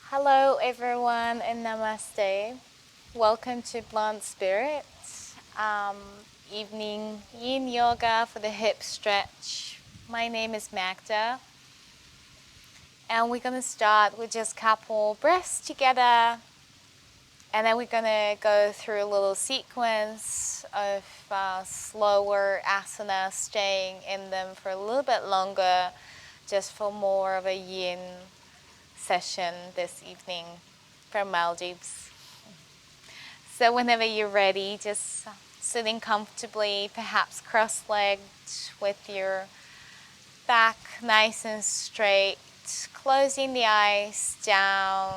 Hello everyone and Namaste. Welcome to Blond Spirit. Evening Yin Yoga for the hip stretch. My name is Magda. And we're going to start with just a couple breaths together. And then we're going to go through a little sequence of slower asanas, staying in them for a little bit longer, just for more of a yin session this evening from Maldives. So whenever you're ready, just sitting comfortably, perhaps cross-legged with your back nice and straight, closing the eyes down,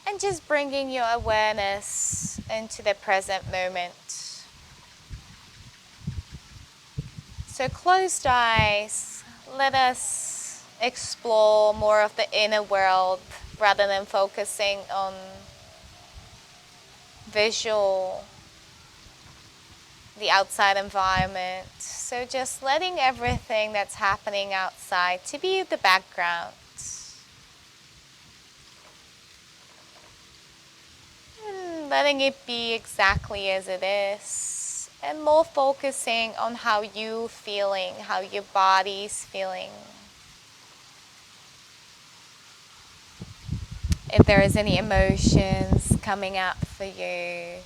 and just bringing your awareness into the present moment. So closed eyes, let us explore more of the inner world rather than focusing on visual, the outside environment. So just letting everything that's happening outside to be the background. And letting it be exactly as it is. And more focusing on how you're feeling, how your body's feeling. If there is any emotions coming up for you.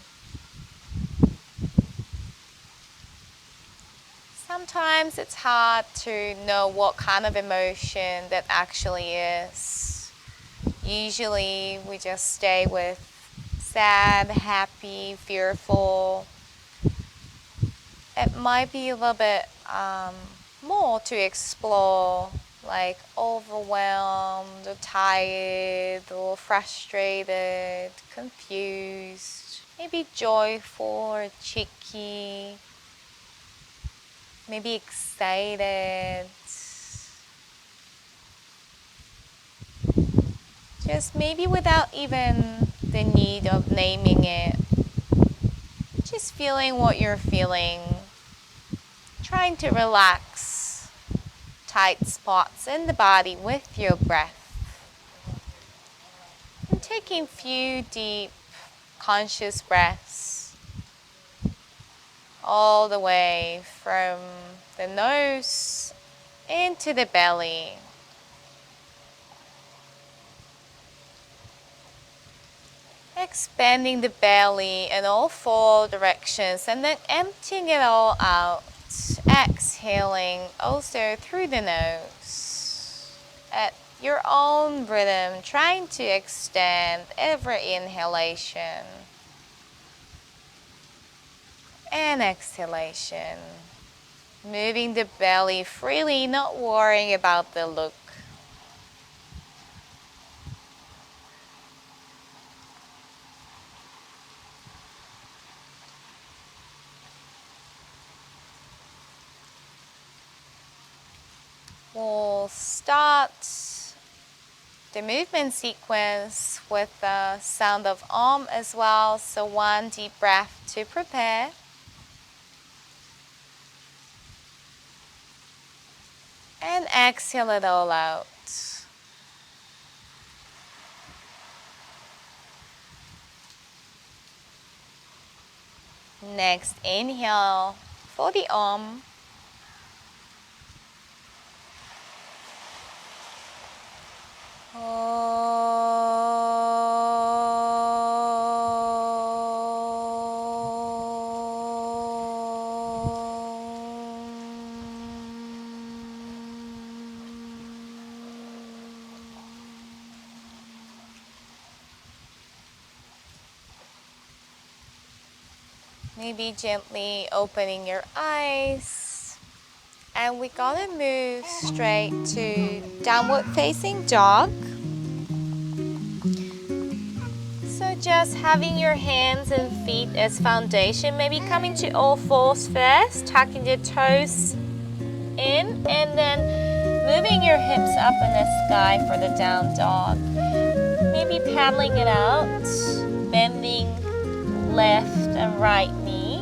Sometimes it's hard to know what kind of emotion that actually is. Usually we just stay with sad, happy, fearful. It might be a little bit more to explore, like overwhelmed or tired or frustrated, confused, maybe joyful or cheeky, maybe excited. Just maybe without even the need of naming it. Just feeling what you're feeling. Trying to relax tight spots in the body with your breath. And taking a few deep conscious breaths all the way from the nose into the belly. Expanding the belly in all four directions and then emptying it all out. Exhaling also through the nose. At your own rhythm, trying to extend every inhalation and exhalation. Moving the belly freely, not worrying about the look. We'll start the movement sequence with the sound of Om as well. So one deep breath to prepare. And exhale it all out. Next, inhale for the Om. Maybe gently opening your eyes. And we're gonna move straight to downward facing dog. So just having your hands and feet as foundation, maybe coming to all fours first, tucking your toes in, and then moving your hips up in the sky for the down dog. Maybe paddling it out, bending left and right knee.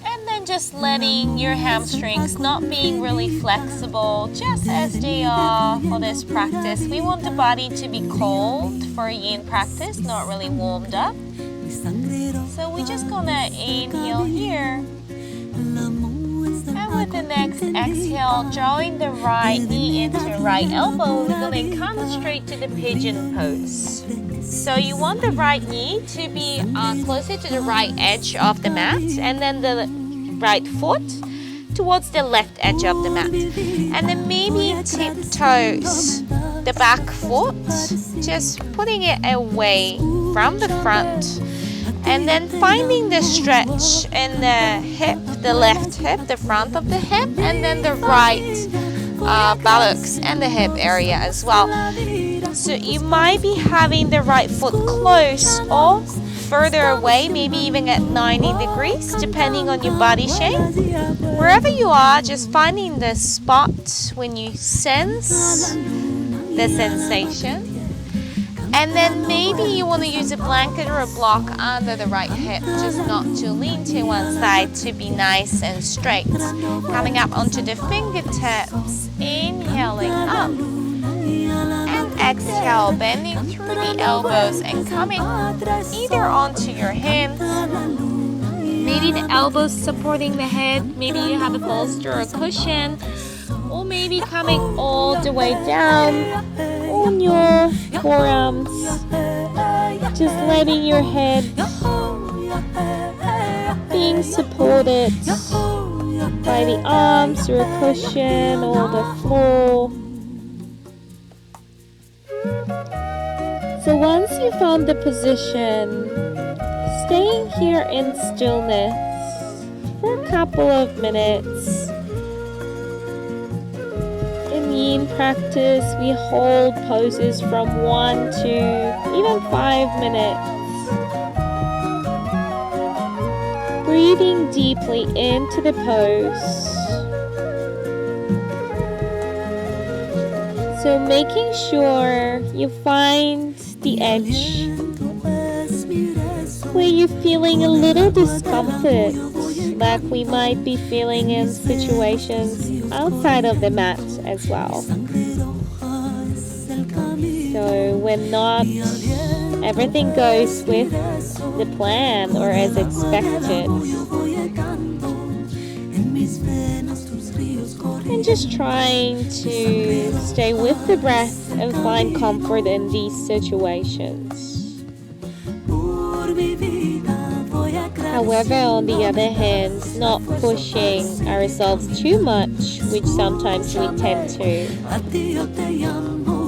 And then just just letting your hamstrings not being really flexible, just as they are for this practice. We want the body to be cold for yin practice, not really warmed up. So we're just gonna inhale here. And with the next exhale, drawing the right knee into right elbow, we're gonna come straight to the pigeon pose. So you want the right knee to be closer to the right edge of the mat, and then the right foot towards the left edge of the mat. And then maybe tiptoes the back foot, just putting it away from the front. And then finding the stretch in the hip, the left hip, the front of the hip, and then the right buttocks and the hip area as well. So you might be having the right foot close or further away, maybe even at 90 degrees, depending on your body shape. Wherever you are, just finding the spot when you sense the sensation. And then maybe you want to use a blanket or a block under the right hip, just not to lean to one side, to be nice and straight. Coming up onto the fingertips, inhaling up. And exhale, bending through the elbows and coming either onto your hands. Maybe the elbows supporting the head, maybe you have a bolster or a cushion, or maybe coming all the way down on your forearms, just letting your head being supported by the arms or a cushion or the floor. So once you found the position, staying here in stillness for a couple of minutes. In yin practice, we hold poses from 1 to even 5 minutes. Breathing deeply into the pose. So making sure you find the edge where you're feeling a little discomfort, like we might be feeling in situations outside of the mat as well. So when not everything goes with the plan or as expected, and just trying to stay with the breath and find comfort in these situations. However, on the other hand, not pushing ourselves too much, which sometimes we tend to.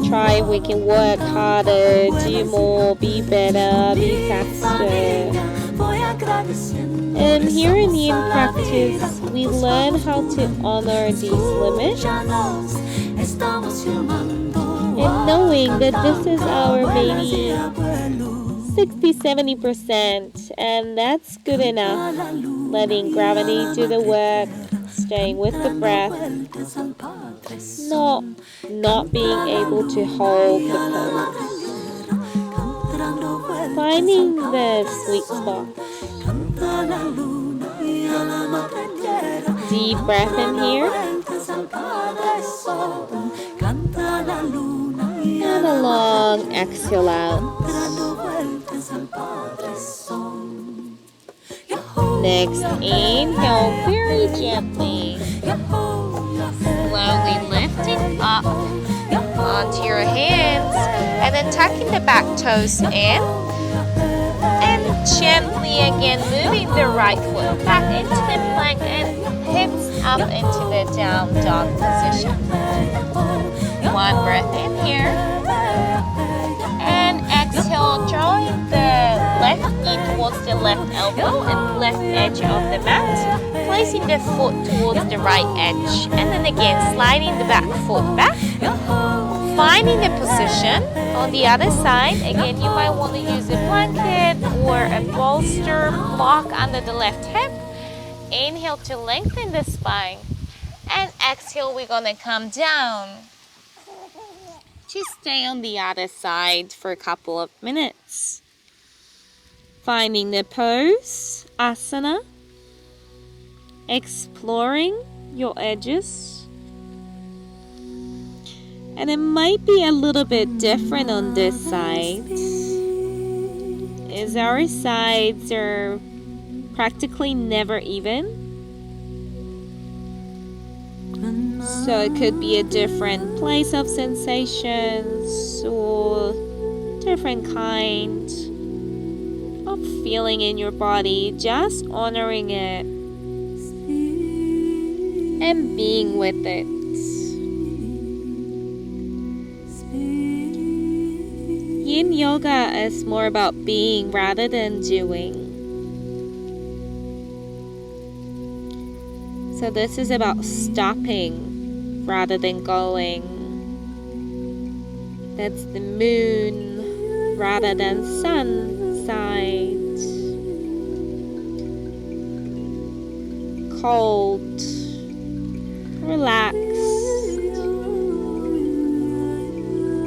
Try, we can work harder, do more, be better, be faster. And here in yin practice, we learn how to honor these limits. And knowing that this is our maybe 60-70%, and that's good enough. Letting gravity do the work, staying with the breath, not being able to hold the pose. Finding the sweet spot. Deep breath in here. And a long exhale out. Next, inhale very gently, slowly lifting up onto your hands, and then tucking the back toes in, and gently again moving the right foot back into the plank and hips up into the down dog position. One breath in here, and exhale, drawing the left knee towards the left elbow and left edge of the mat, placing the foot towards the right edge, and then again sliding the back foot back, finding the position on the other side. Again, you might want to use a blanket or a bolster block under the left hip. Inhale to lengthen the spine, and exhale, we're gonna come down. Just stay on the other side for a couple of minutes. Finding the pose, asana. exploring your edges. And it might be a little bit different on this side, as our sides are practically never even. So it could be a different place of sensations or different kind of feeling in your body, just honoring it and being with it. Yin Yoga is more about being rather than doing. So this is about stopping rather than going. That's the moon rather than sun side. Cold, relaxed,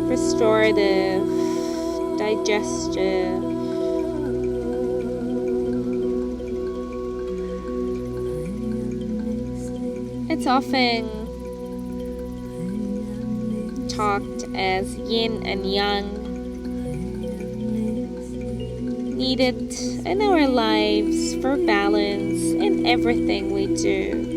restorative, digestive. It's often talked as yin and yang, needed in our lives for balance in everything we do.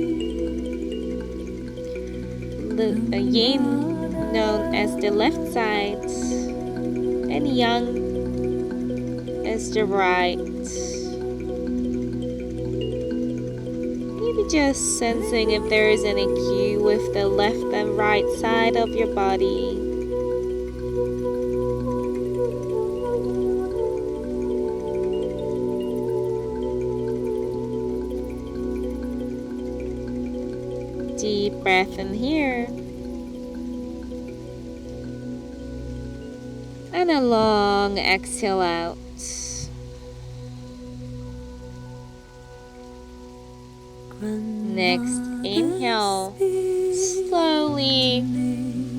The yin known as the left side and yang as the right. Maybe just sensing if there is any cue with the left and right side of your body. Deep breath in here. And a long exhale out. Next, inhale, slowly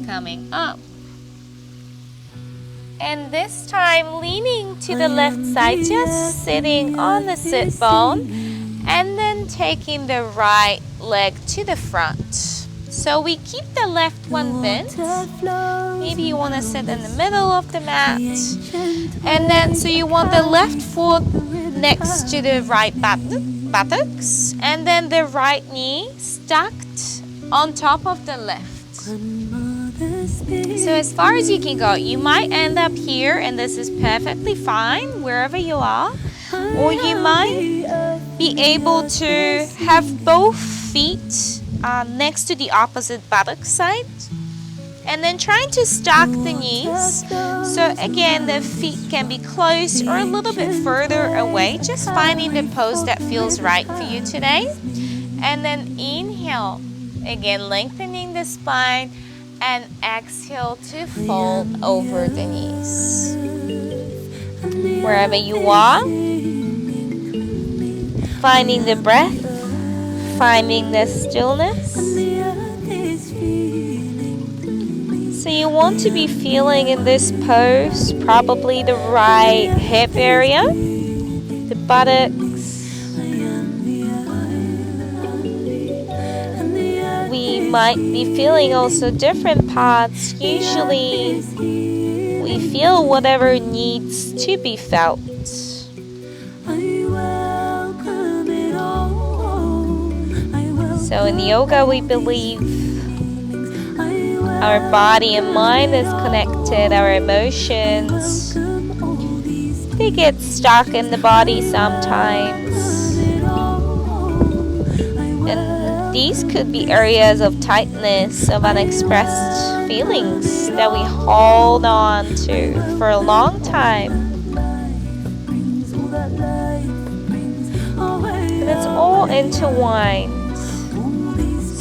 coming up. And this time, leaning to the left side, just sitting on the sit bone, and then taking the right leg to the front. So we keep the left one bent. Maybe you want to sit in the middle of the mat. And then, so you want the left foot next to the right buttocks, and then the right knee stacked on top of the left. So as far as you can go, you might end up here, and this is perfectly fine wherever you are, or you might be able to have both feet next to the opposite buttock side, and then trying to stack the knees. So again, the feet can be close or a little bit further away, just finding the pose that feels right for you today. And then inhale, again lengthening the spine, and exhale to fold over the knees. Wherever you are, finding the breath, finding the stillness. So you want to be feeling in this pose probably the right hip area, the buttocks. We might be feeling also different parts. Usually we feel whatever needs to be felt. So in yoga we believe our body and mind is connected, our emotions, they get stuck in the body sometimes. And these could be areas of tightness, of unexpressed feelings that we hold on to for a long time. And it's all intertwined.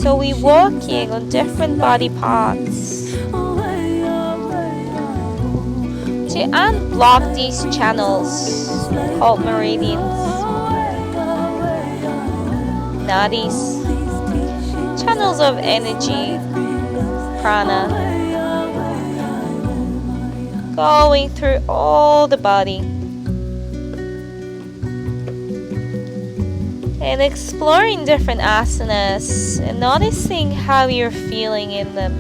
So we're working on different body parts to unblock these channels called meridians, nadis, channels of energy, prana, going through all the body. and exploring different asanas and noticing how you're feeling in them.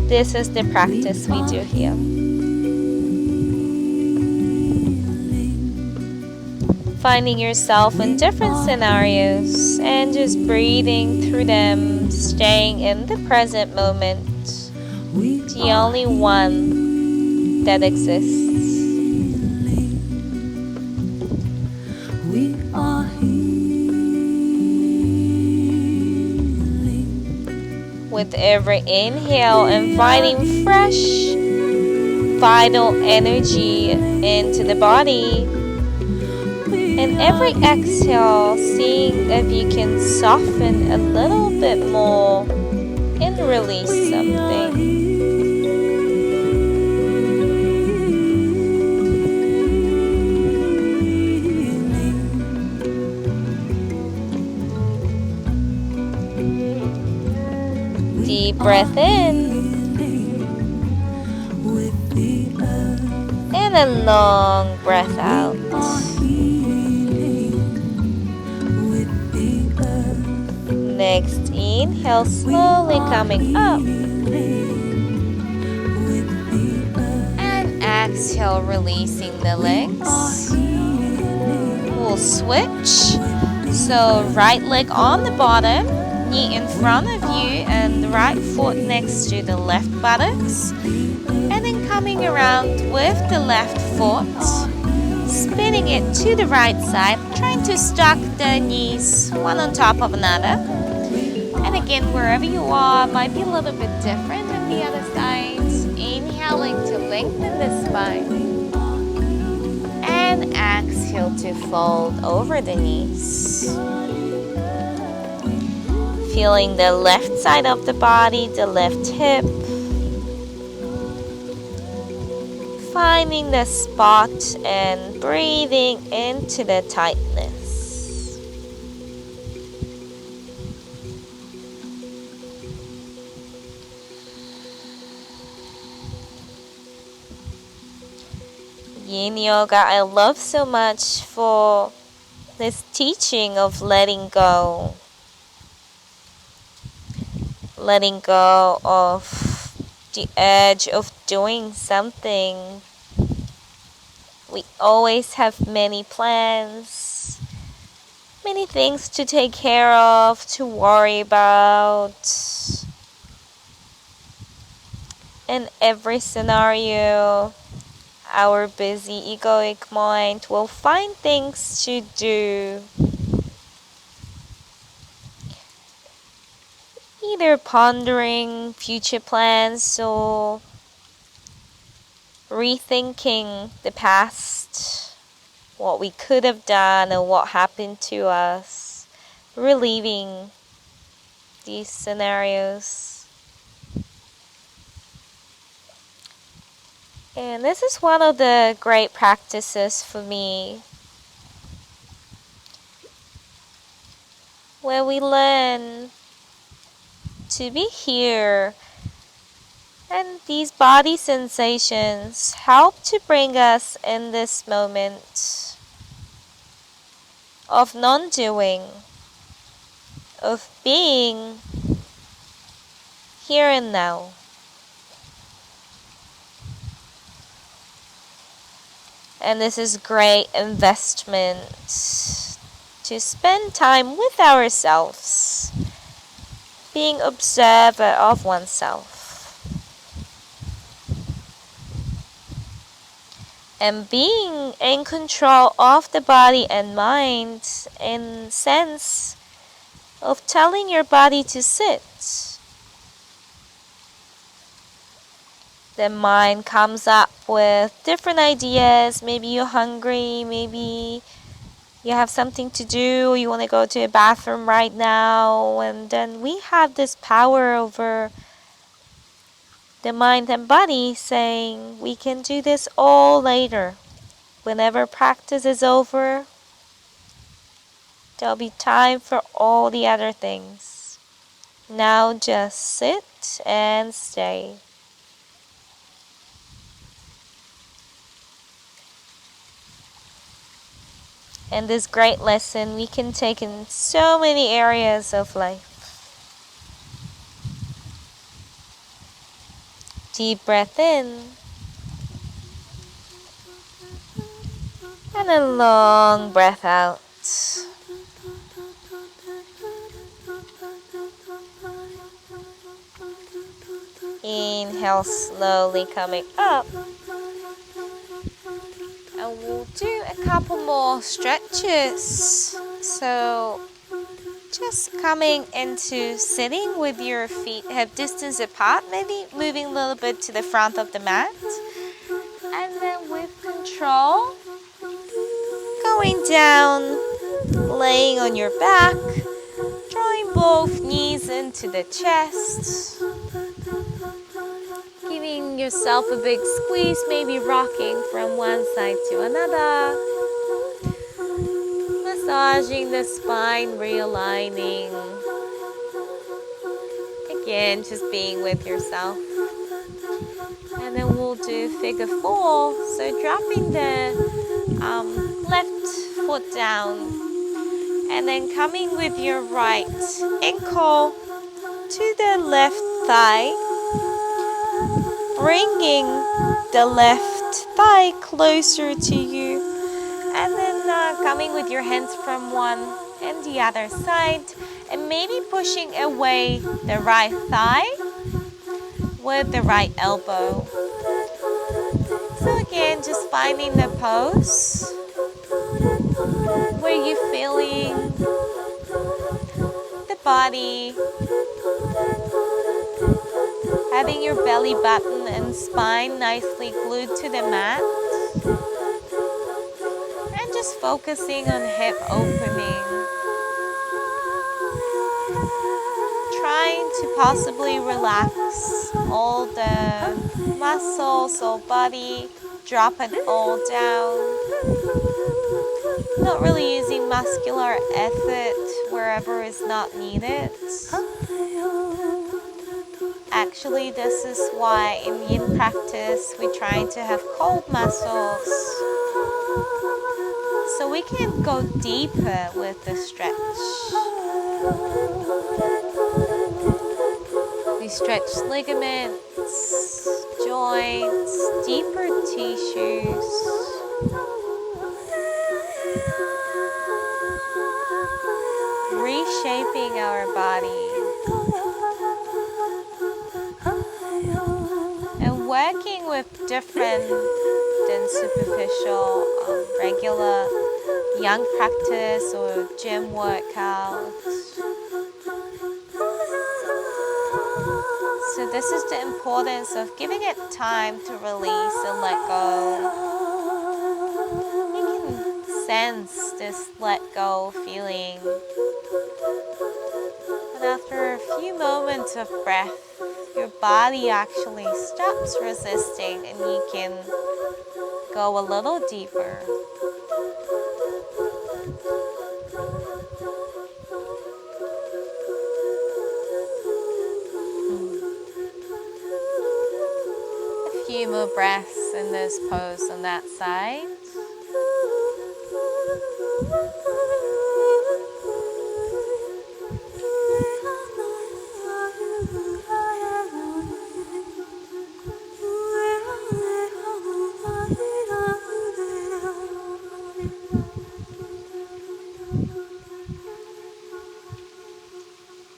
This is the practice we do here. Finding yourself in different scenarios and just breathing through them, staying in the present moment, the only one that exists. With every inhale, inviting fresh, vital energy into the body. And every exhale, seeing if you can soften a little bit more and release something. Deep breath in. And a long breath out. Next inhale, slowly coming up. And exhale, releasing the legs. We'll switch. So right leg on the bottom, knee in front of you, and the right foot next to the left buttocks. And then coming around with the left foot, spinning it to the right side, trying to stack the knees one on top of another. And again, wherever you are, might be a little bit different than the other side. Inhaling to lengthen the spine. And exhale to fold over the knees. Feeling the left side of the body, the left hip. Finding the spot and breathing into the tightness. Yin Yoga, I love so much for this teaching of letting go. Letting go of the edge of doing something. We always have many plans, many things to take care of, to worry about. In every scenario, our busy egoic mind will find things to do. Either pondering future plans or rethinking the past, what we could have done or what happened to us, reliving these scenarios. And this is one of the great practices for me, where we learn to be here, and these body sensations help to bring us in this moment of non-doing, of being here and now. And this is great investment to spend time with ourselves, being observer of oneself. And being in control of the body and mind in sense of telling your body to sit. The mind comes up with different ideas. Maybe you're hungry, maybe you have something to do, you want to go to a bathroom right now, and then we have this power over the mind and body saying we can do this all later. Whenever practice is over, there'll be time for all the other things. Now just sit and stay. And this great lesson we can take in so many areas of life. Deep breath in. And a long breath out. Inhale slowly coming up. And we'll do a couple more stretches. So just coming into sitting with your feet hip distance apart, maybe moving a little bit to the front of the mat. And then with control, going down, laying on your back, drawing both knees into the chest. Giving yourself a big squeeze, maybe rocking from one side to another. Massaging the spine, realigning. Again, just being with yourself. And then we'll do figure 4. So dropping the left foot down. And then coming with your right ankle to the left thigh. Bringing the left thigh closer to you. And then coming with your hands from one and the other side. And maybe pushing away the right thigh with the right elbow. So again, just finding the pose where you're feeling the body, having your belly button and spine nicely glued to the mat. And just focusing on hip opening. Trying to possibly relax all the muscles or body, drop it all down. Not really using muscular effort wherever is not needed. Actually, this is why in yin practice we try to have cold muscles, so we can go deeper with the stretch. We stretch ligaments, joints, deeper tissues. Reshaping our body. And working with different than superficial, regular yang practice or gym workout. So this is the importance of giving it time to release and let go. You can sense this let go feeling. And after a few moments of breath, your body actually stops resisting and you can go a little deeper. A few more breaths in this pose on that side.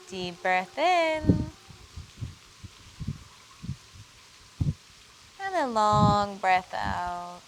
Deep breath in. And a long breath out.